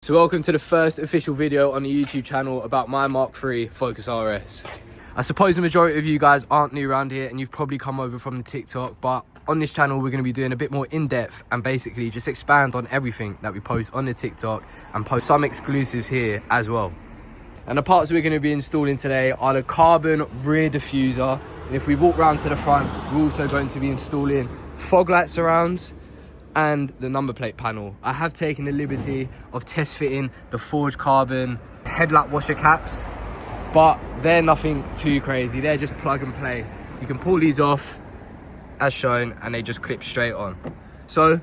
So welcome to the first official video on the YouTube channel about my Mark III Focus RS. I suppose the majority of you guys aren't new around here and you've probably come over from the TikTok, but on this channel we're going to be doing a bit more in-depth and basically just expand on everything that we post on the TikTok and post some exclusives here as well. And the parts we're going to be installing today are the carbon rear diffuser, and if we walk round to the front we're also going to be installing fog light surrounds and the number plate panel. I have taken the liberty of test fitting the forged carbon headlight washer caps, but they're nothing too crazy. They're just plug and play. You can pull these off as shown and they just clip straight on. So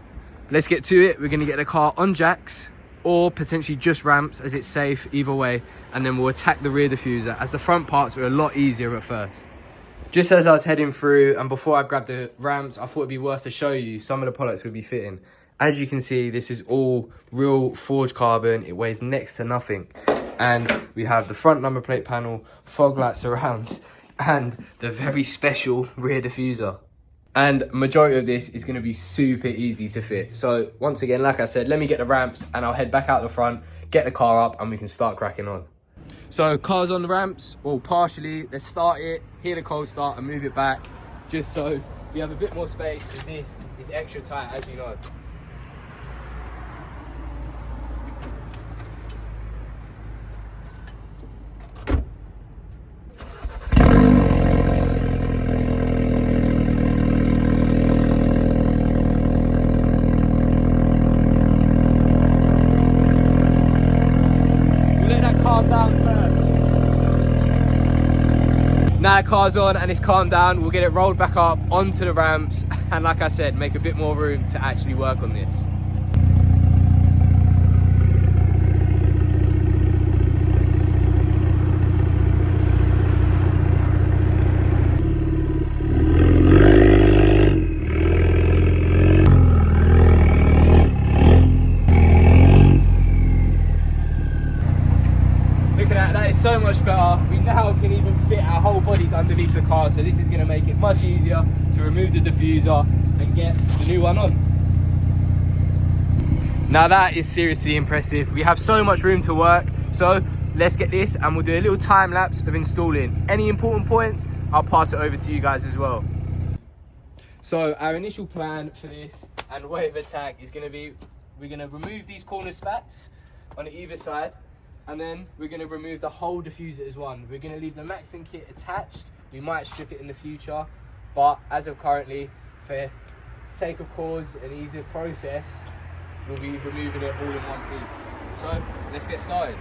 let's get to it. We're going to get the car on jacks or potentially just ramps, as it's safe either way, and then we'll attack the rear diffuser, as the front parts are a lot easier at first. Just as I was heading through and before I grabbed the ramps, I thought it'd be worth to show you some of the products we'll be fitting. As you can see, this is all real forged carbon. It weighs next to nothing. And we have the front number plate panel, fog light surrounds, and the very special rear diffuser. And majority of this is going to be super easy to fit. So once again, like I said, let me get the ramps and I'll head back out the front, get the car up, and we can start cracking on. So car's on the ramps, well partially. Let's start it, hear the cold start and move it back, just so we have a bit more space, as this is extra tight, as you know. Now the car's on and it's calmed down, we'll get it rolled back up onto the ramps and, like I said, make a bit more room to actually work on this. Look at that, that is so much better. We now can even fit our whole bodies underneath the car, so this is going to make it much easier to remove the diffuser and get the new one on. Now that is seriously impressive. We have so much room to work, so let's get this and we'll do a little time lapse of installing. Any important points, I'll pass it over to you guys as well. So our initial plan for this and way of attack is going to be, we're going to remove these corner spats on either side, and then we're going to remove the whole diffuser as one. We're going to leave the Maxton kit attached. We might strip it in the future, but as of currently, for sake of cause and ease of process, we'll be removing it all in one piece. So let's get started.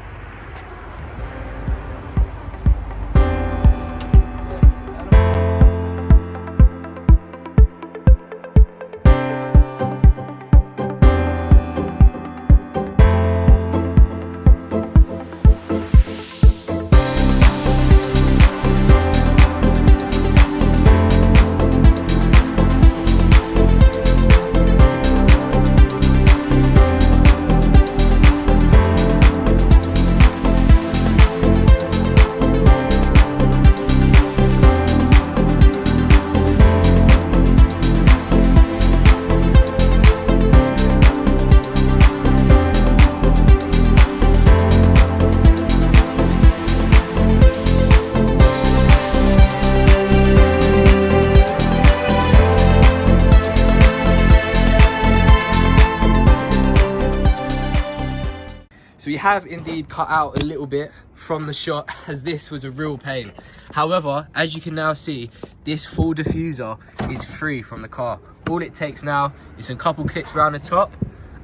So we have indeed cut out a little bit from the shot, as this was a real pain. However, as you can now see, this full diffuser is free from the car. All it takes now is a couple clips around the top,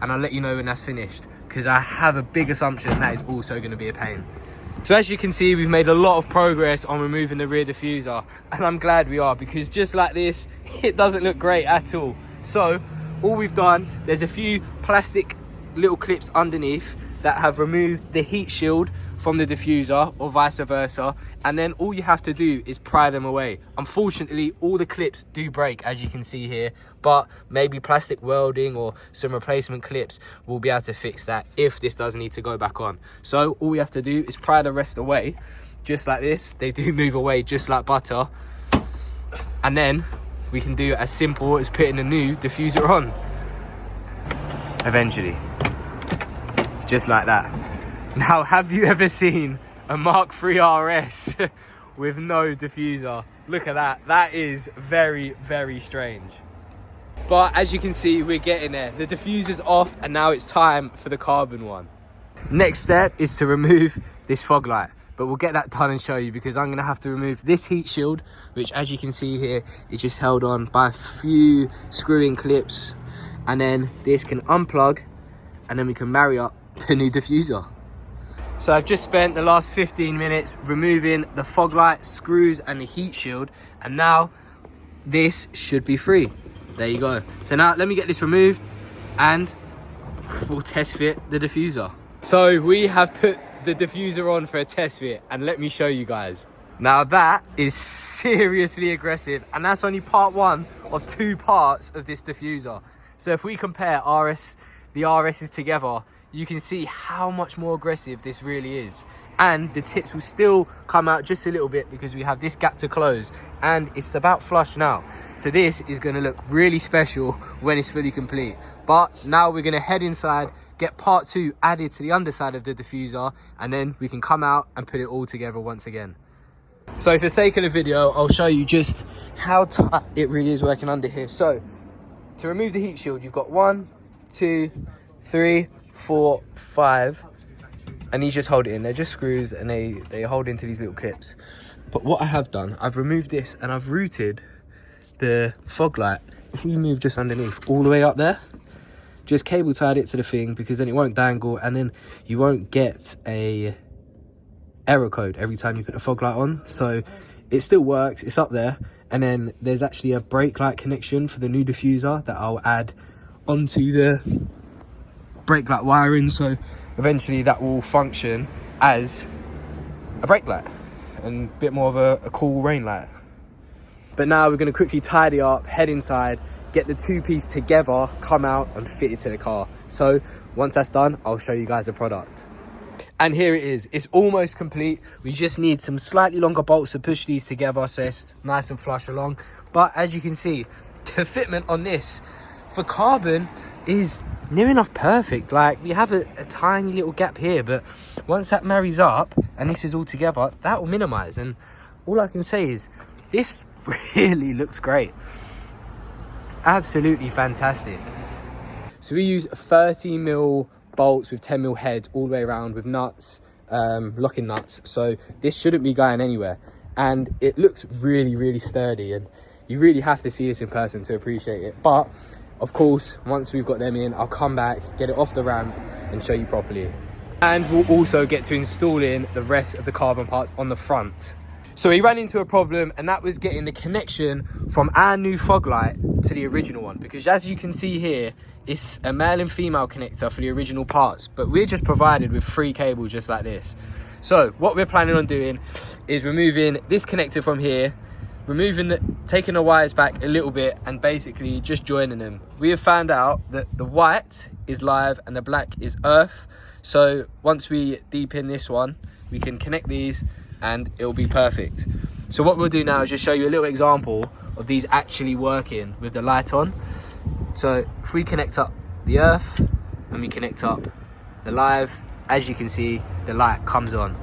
and I'll let you know when that's finished, because I have a big assumption that is also going to be a pain. So as you can see, we've made a lot of progress on removing the rear diffuser, and I'm glad we are, because just like this, it doesn't look great at all. So all we've done, there's a few plastic little clips underneath that have removed the heat shield from the diffuser, or vice versa, and then all you have to do is pry them away. Unfortunately, all the clips do break, as you can see here, but maybe plastic welding or some replacement clips will be able to fix that if this does need to go back on. So all we have to do is pry the rest away, just like this. They do move away just like butter, and then we can do as simple as putting a new diffuser on eventually. just like that. Now, have you ever seen a Mark III RS with no diffuser? Look at that. That is very, very strange. But as you can see, we're getting there. The diffuser's off, and now it's time for the carbon one. Next step is to remove this fog light, but we'll get that done and show you, because I'm gonna have to remove this heat shield, which, as you can see here, is just held on by a few screw-in clips, and then this can unplug, and then we can marry up the new diffuser. So I've just spent the last 15 minutes removing the fog light, screws, and the heat shield, and now this should be free. There you go. So now let me get this removed and we'll test fit the diffuser. So we have put the diffuser on for a test fit, and let me show you guys. Now that is seriously aggressive, and that's only part one of 2 parts of this diffuser. So if we compare the RSs together, you can see how much more aggressive this really is. And the tips will still come out just a little bit because we have this gap to close, and it's about flush now. So this is gonna look really special when it's fully complete. But now we're gonna head inside, get part 2 added to the underside of the diffuser, and then we can come out and put it all together once again. So for the sake of the video, I'll show you just how tight it really is working under here. So to remove the heat shield, you've got 1, 2, 3, 4, 5, and these just hold it in. They're just screws, and they hold into these little clips. But what I have done, I've removed this and I've routed the fog light. If we move just underneath, all the way up there, just cable tied it to the thing, because then it won't dangle, and then you won't get a error code every time you put the fog light on. So it still works, it's up there. And then there's actually a brake light connection for the new diffuser that I'll add onto the brake light wiring, so eventually that will function as a brake light and a bit more of a cool rain light. But now we're going to quickly tidy up, head inside, get the 2-piece together, come out and fit it to the car. So once that's done, I'll show you guys the product. And here it is. It's almost complete. We just need some slightly longer bolts to push these together so it's nice and flush along. But as you can see, the fitment on this for carbon is near enough perfect. Like, we have a tiny little gap here, but once that marries up and this is all together, that will minimize. And all I can say is this really looks great. Absolutely fantastic. So we use 30mm bolts with 10mm heads all the way around with nuts, locking nuts, so this shouldn't be going anywhere, and it looks really, really sturdy, and you really have to see this in person to appreciate it. But of course, once we've got them in, I'll come back, get it off the ramp and show you properly. And we'll also get to install in the rest of the carbon parts on the front. So we ran into a problem, and that was getting the connection from our new fog light to the original one, because as you can see here, it's a male and female connector for the original parts, but we're just provided with 3 cables just like this. So what we're planning on doing is removing this connector from here, taking the wires back a little bit, and basically just joining them. We have found out that the white is live and the black is earth. So once we deep-in this one, we can connect these and it'll be perfect. So what we'll do now is just show you a little example of these actually working with the light on. So if we connect up the earth and we connect up the live, as you can see, the light comes on.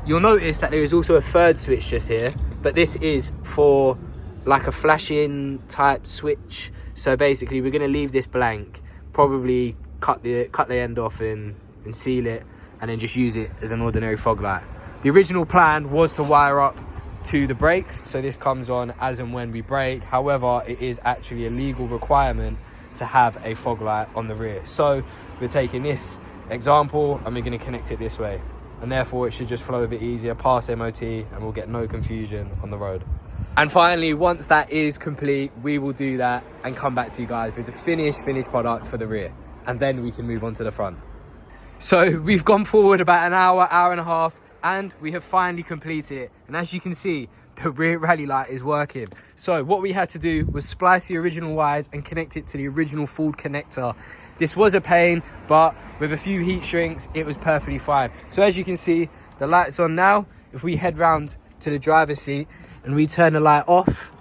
You'll notice that there is also a third switch just here, but this is for like a flashing type switch. So basically we're going to leave this blank, probably cut the end off and seal it, and then just use it as an ordinary fog light. The original plan was to wire up to the brakes, so this comes on as and when we brake. However, it is actually a legal requirement to have a fog light on the rear. So we're taking this example and we're going to connect it this way, and therefore it should just flow a bit easier past MOT, and we'll get no confusion on the road. And finally, once that is complete, we will do that and come back to you guys with the finished product for the rear, and then we can move on to the front. So we've gone forward about an hour and a half, and we have finally completed it. And as you can see, the rear rally light is working. So what we had to do was splice the original wires and connect it to the original Ford connector. This was a pain, but with a few heat shrinks, it was perfectly fine. So as you can see, the light's on now. If we head round to the driver's seat and we turn the light off,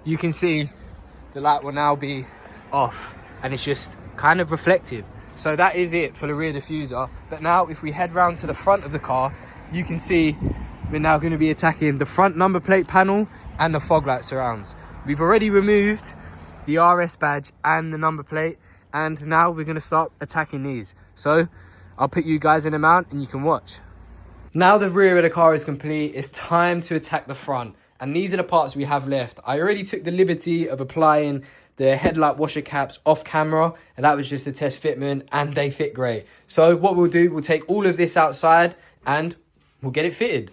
you can see the light will now be off, and it's just kind of reflective. So that is it for the rear diffuser. But now if we head round to the front of the car, you can see we're now going to be attacking the front number plate panel and the fog light surrounds. We've already removed the RS badge and the number plate, and now we're going to start attacking these. So I'll put you guys in a mount and you can watch. Now the rear of the car is complete, it's time to attack the front. And these are the parts we have left. I already took the liberty of applying the headlight washer caps off camera, and that was just a test fitment, and they fit great. So what we'll do, we'll take all of this outside and we'll get it fitted.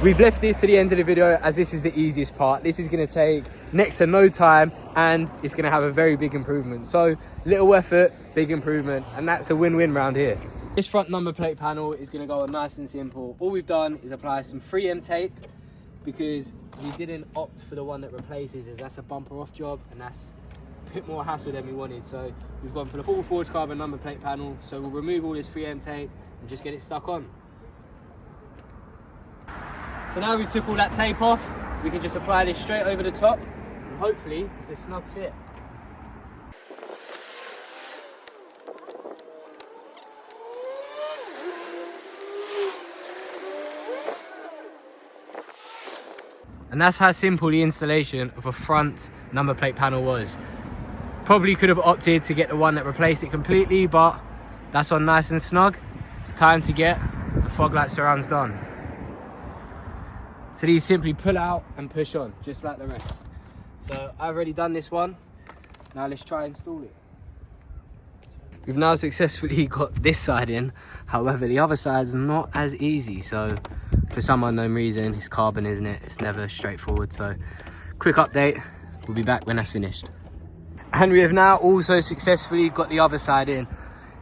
We've left this to the end of the video as this is the easiest part. This is going to take next to no time and it's going to have a very big improvement. So little effort, big improvement, and that's a win-win round here. This front number plate panel is going to go on nice and simple. All we've done is apply some 3M tape because we didn't opt for the one that replaces, as that's a bumper off job and that's a bit more hassle than we wanted. So we've gone for the full forged carbon number plate panel. So we'll remove all this 3M tape and just get it stuck on. So now we've took all that tape off, we can just apply this straight over the top and hopefully it's a snug fit. And that's how simple the installation of a front number plate panel was. Probably could have opted to get the one that replaced it completely, but that's on nice and snug. It's time to get the fog light surrounds done. So these simply pull out and push on, just like the rest. So I've already done this one. Now let's try and install it. We've now successfully got this side in. However, the other side's not as easy. So for some unknown reason, it's carbon, isn't it? It's never straightforward. So quick update, we'll be back when that's finished. And we have now also successfully got the other side in.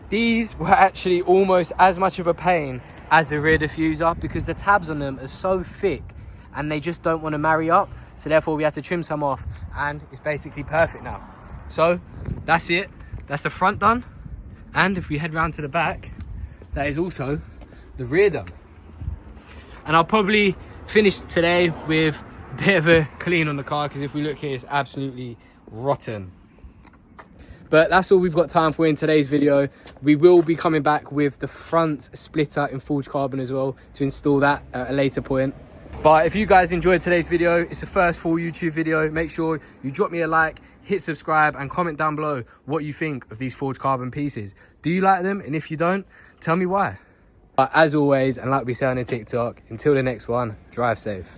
These were actually almost as much of a pain as the rear diffuser because the tabs on them are so thick and they just don't want to marry up. So therefore we had to trim some off and it's basically perfect now. So that's it. That's the front done. And if we head round to the back, that is also the rear done. And I'll probably finish today with a bit of a clean on the car because if we look here, it's absolutely rotten. But that's all we've got time for in today's video. We will be coming back with the front splitter in forged carbon as well to install that at a later point. But if you guys enjoyed today's video, it's the first full YouTube video. Make sure you drop me a like, hit subscribe and comment down below what you think of these forged carbon pieces. Do you like them? And if you don't, tell me why. But as always, and like we say on the TikTok, until the next one, drive safe.